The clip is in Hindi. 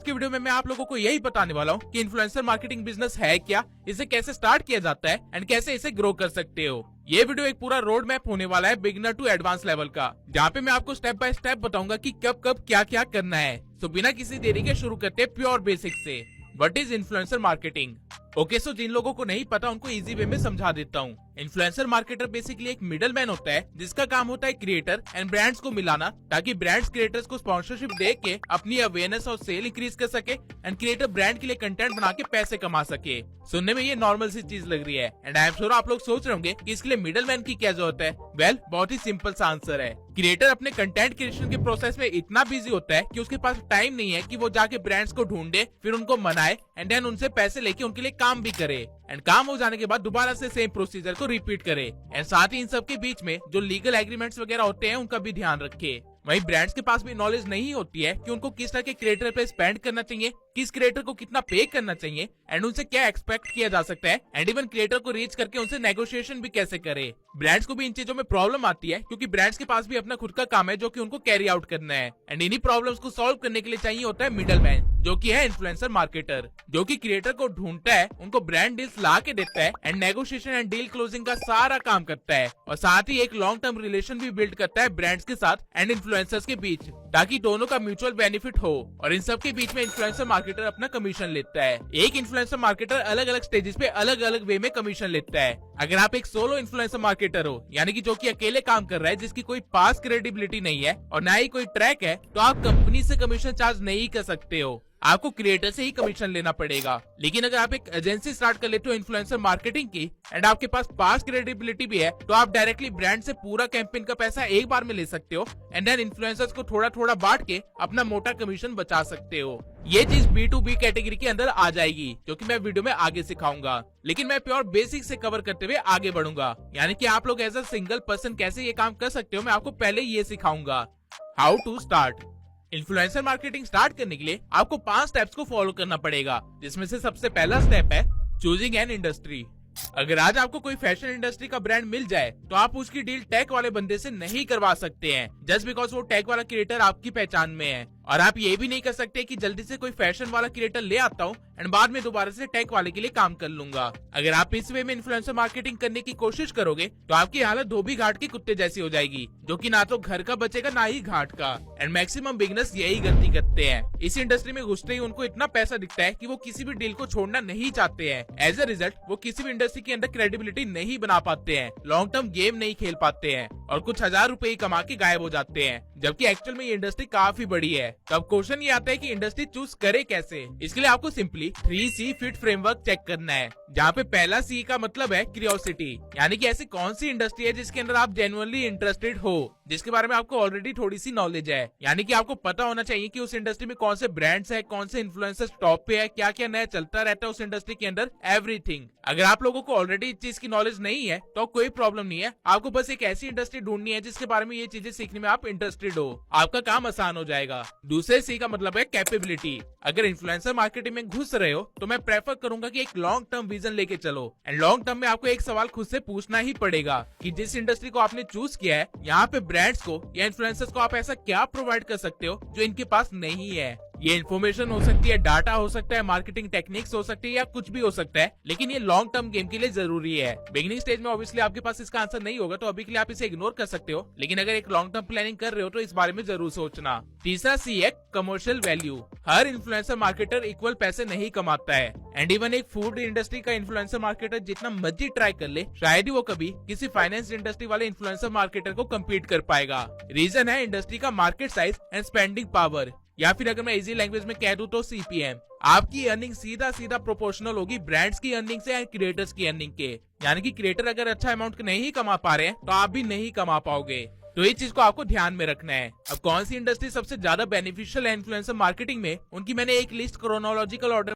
की वीडियो में मैं आप लोगों को यही बताने वाला हूँ कि इन्फ्लुएंसर मार्केटिंग बिजनेस है क्या, इसे कैसे स्टार्ट किया जाता है एंड कैसे इसे ग्रो कर सकते हो। ये वीडियो एक पूरा रोड मैप होने वाला है बिगिनर टू एडवांस लेवल का, जहाँ पे मैं आपको स्टेप बाय स्टेप बताऊंगा कि कब कब क्या क्या करना है। तो बिना किसी देरी के शुरू करते हैं प्योर बेसिक से। What is influencer marketing? Okay, so जिन लोगों को नहीं पता उनको इजी वे में समझा देता हूँ। इन्फ्लुएंसर मार्केटर बेसिकली एक मिडल मैन होता है जिसका काम होता है क्रिएटर एंड ब्रांड्स को मिलाना, ताकि ब्रांड्स क्रिएटर्स को स्पॉन्सरशिप दे के अपनी अवेयरनेस और सेल इंक्रीज कर सके एंड क्रिएटर ब्रांड के लिए कंटेंट बना के पैसे कमा सके। सुनने में ये नॉर्मल सी चीज लग रही है एंड आई एम श्योर आप लोग सोच रहे होंगे कि इसके लिए मिडल मैन की क्या जरूरत है। वेल, बहुत ही सिंपल सा आंसर है। क्रिएटर अपने कंटेंट क्रिएशन के प्रोसेस में इतना बिजी होता है कि उसके पास टाइम नहीं है कि वो जाके ब्रांड्स को ढूंढे, फिर उनको मनाए एंड देन उनसे पैसे लेके उनके लिए काम भी करे एंड काम हो जाने के बाद दोबारा से सेम प्रोसीजर को रिपीट करे एंड साथ ही इन सब के बीच में जो लीगल एग्रीमेंट्स वगैरह होते हैं उनका भी ध्यान रखे। वहीं ब्रांड्स के पास भी नॉलेज नहीं होती है कि उनको किस तरह के क्रिएटर पे स्पेंड करना चाहिए, किस क्रिएटर को कितना पे करना चाहिए एंड उनसे क्या एक्सपेक्ट किया जा सकता है एंड इवन क्रिएटर को रीच करके उनसे नेगोशिएशन भी कैसे करे। ब्रांड्स को भी इन चीजों में प्रॉब्लम आती है क्योंकि ब्रांड्स के पास भी अपना खुद का काम है जो कि उनको कैरी आउट करना है एंड इन्हीं प्रॉब्लम्स को सॉल्व करने के लिए चाहिए होता है मिडल मैन, जो कि है इन्फ्लुएंसर मार्केटर, जो कि क्रिएटर को ढूंढता है, उनको ब्रांड डील्स ला के देता है and negotiation and deal closing का सारा काम करता है और साथ ही एक लॉन्ग टर्म रिलेशन भी बिल्ड करता है ब्रांड्स के साथ एंड इन्फ्लुएंसर्स के बीच, ताकि दोनों का म्यूचुअल बेनिफिट हो। और इन सब के बीच में इन्फ्लुएंसर मार्केटर अपना कमीशन लेता है। एक इन्फ्लुएंसर मार्केटर अलग अलग स्टेजेस पे अलग अलग वे में कमीशन लेता है। अगर आप एक सोलो इन्फ्लुएंसर मार्केटर हो, यानी कि जो कि अकेले काम कर रहा है, जिसकी कोई पास क्रेडिबिलिटी नहीं है और ना ही कोई ट्रैक है, तो आप कंपनी से कमीशन चार्ज नहीं कर सकते हो, आपको क्रिएटर से ही कमीशन लेना पड़ेगा। लेकिन अगर आप एक एजेंसी स्टार्ट कर लेते हो इन्फ्लुएंसर मार्केटिंग की एंड आपके पास पास क्रेडिबिलिटी भी है, तो आप डायरेक्टली ब्रांड से पूरा कैंपेन का पैसा एक बार में ले सकते हो एंड देन इन्फ्लुएंसर्स को थोड़ा थोड़ा बांट के अपना मोटा कमीशन बचा सकते हो। ये चीज B2B कैटेगरी के अंदर आ जाएगी, जो कि मैं वीडियो में आगे सिखाऊंगा, लेकिन मैं प्योर बेसिक से कवर करते हुए आगे बढ़ूंगा। यानी कि आप लोग एज अ सिंगल पर्सन कैसे ये काम कर सकते हो, मैं आपको पहले ये सिखाऊंगा। How to start. Influencer marketing start करने के लिए आपको 5 स्टेप्स को फॉलो करना पड़ेगा, जिसमें से सबसे पहला स्टेप है चूजिंग एन इंडस्ट्री। अगर आज आपको कोई फैशन इंडस्ट्री का ब्रांड मिल जाए तो आप उसकी डील टेक वाले बंदे से नहीं करवा सकते हैं, जस्ट बिकॉज वो टेक वाला क्रिएटर आपकी पहचान में है। और आप ये भी नहीं कर सकते कि जल्दी से कोई फैशन वाला क्रिएटर ले आता हूँ एंड बाद में दोबारा से टेक वाले के लिए काम कर लूंगा। अगर आप इस वे में इन्फ्लुएंसर मार्केटिंग करने की कोशिश करोगे तो आपकी हालत धोबी घाट के कुत्ते जैसी हो जाएगी, जो कि ना तो घर का बचेगा ना ही घाट का। एंड मैक्सिमम बिगनर्स यही गलती करते हैं। इस इंडस्ट्री में घुसते ही उनको इतना पैसा दिखता है कि वो किसी भी डील को छोड़ना नहीं चाहते हैं। एज अ रिजल्ट वो किसी भी इंडस्ट्री के अंदर क्रेडिबिलिटी नहीं बना पाते हैं, लॉन्ग टर्म गेम नहीं खेल पाते हैं और कुछ हजार रुपए कमा के गायब हो जाते हैं, जबकि एक्चुअल में ये इंडस्ट्री काफी बड़ी है। तब क्वेश्चन ये आता है कि इंडस्ट्री चूज करे कैसे। इसके लिए आपको simply 3C fit framework check करना है, जहाँ पे पहला C का मतलब है क्यूरियोसिटी, यानी कि ऐसी कौन सी इंडस्ट्री है जिसके अंदर आप जेन्युइनली इंटरेस्टेड हो, जिसके बारे में आपको ऑलरेडी थोड़ी सी नॉलेज है। यानी कि आपको पता होना चाहिए कि उस इंडस्ट्री में कौन से ब्रांड्स है, कौन से इन्फ्लुएंसर्स टॉप पे है, क्या क्या नया चलता रहता है उस इंडस्ट्री के अंदर, एवरीथिंग। अगर आप लोगों को ऑलरेडी इस चीज की नॉलेज नहीं है तो कोई प्रॉब्लम नहीं है, आपको बस एक ऐसी इंडस्ट्री ढूंढनी है जिसके बारे में ये चीजें सीखने में आप इंटरेस्टेड हो, आपका काम आसान हो जाएगा। दूसरे C का मतलब है कैपेबिलिटी। अगर इन्फ्लुएंसर मार्केटिंग में घुस रहे हो तो मैं प्रेफर करूंगा कि एक लॉन्ग टर्म विजन लेके चलो एंड लॉन्ग टर्म में आपको एक सवाल खुद से पूछना ही पड़ेगा कि जिस इंडस्ट्री को आपने चूज किया है, यहाँ पे ब्रांड्स को या इन्फ्लुएंसर्स को आप ऐसा क्या प्रोवाइड कर सकते हो जो इनके पास नहीं है। ये इन्फॉर्मेशन हो सकती है, डाटा हो सकता है, मार्केटिंग टेक्निक्स हो सकती है या कुछ भी हो सकता है, लेकिन ये लॉन्ग टर्म गेम के लिए जरूरी है। बिगिनिंग स्टेज में ऑब्वियसली आपके पास इसका आंसर नहीं होगा, तो अभी के लिए आप इसे इग्नोर कर सकते हो, लेकिन अगर एक लॉन्ग टर्म प्लानिंग कर रहे हो तो इस बारे में जरूर सोचना। तीसरा C है कमर्शियल वैल्यू। हर इन्फ्लुएंसर मार्केटर इक्वल पैसे नहीं कमाता है एंड इवन एक फूड इंडस्ट्री का इन्फ्लुएंसर मार्केटर जितना मर्जी ट्राई कर ले, शायद ही वो कभी किसी फाइनेंस इंडस्ट्री वाले इन्फ्लुएंसर मार्केटर को कम्पीट कर पाएगा। रीजन है इंडस्ट्री का market size and spending power, या फिर अगर मैं इजी लैंग्वेज में कह दूं तो CPM। आपकी अर्निंग सीधा सीधा प्रोपोर्शनल होगी ब्रांड्स की अर्निंग से एंड क्रिएटर्स की अर्निंग के। यानी कि क्रिएटर अगर अच्छा अमाउंट नहीं कमा पा रहे हैं तो आप भी नहीं कमा पाओगे। तो ये चीज को आपको ध्यान में रखना है। अब कौन सी इंडस्ट्री सबसे ज्यादा बेनिफिशियल है इन्फ्लुएंसर मार्केटिंग में, उनकी मैंने एक लिस्ट क्रोनोलॉजिकल ऑर्डर